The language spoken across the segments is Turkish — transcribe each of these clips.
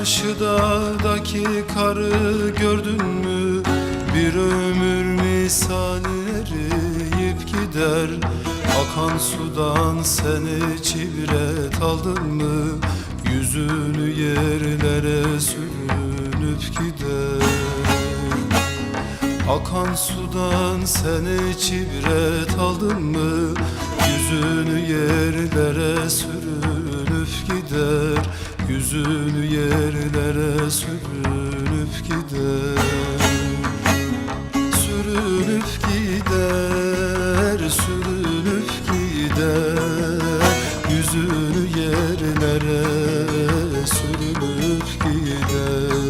Karşıdaki karı gördün mü? Bir ömür misali eriyip gider. Akan sudan sen hiç ibret aldın mı? Yüzünü yerlere sürünüp gider. Akan sudan sen hiç ibret aldın mı? Yüzünü yerlere sürünüp gider. Yüzünü yerlere sürünüp gider. Sürünüp gider, sürünüp gider. Yüzünü yerlere sürünüp gider.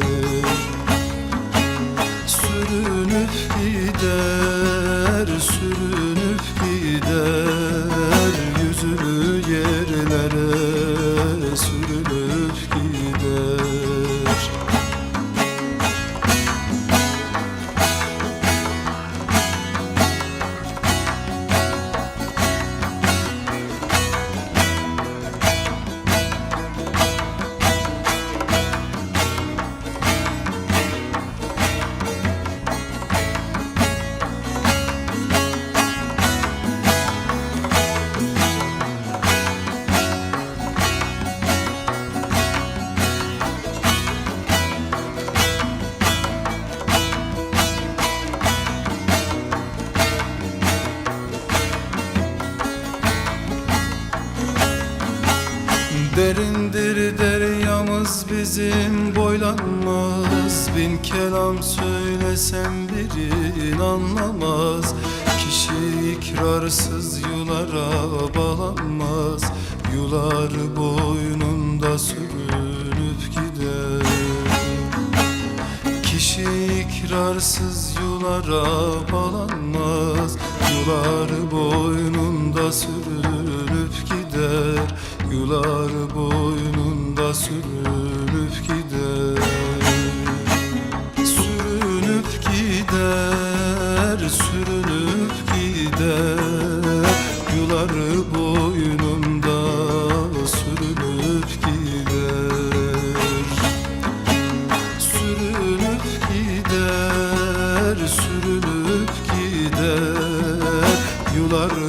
Sürünüp gider, sürünüp gider. Yüzünü yerlere sürünüp gider. Derindir deryamız bizim boylanmaz. Bin kelam söylesem birin anlamaz. Kişi ikrarsız yulara bağlanmaz. Yular boynunda sürünüp gider. Kişi ikrarsız yulara bağlanmaz. Yular boynunda sürünüp gider. Yular boynunda sürünüp gider. Sürünüp gider, sürünüp gider. Yular boynunda sürünüp gider. Sürünüp gider, sürünüp gider. Yular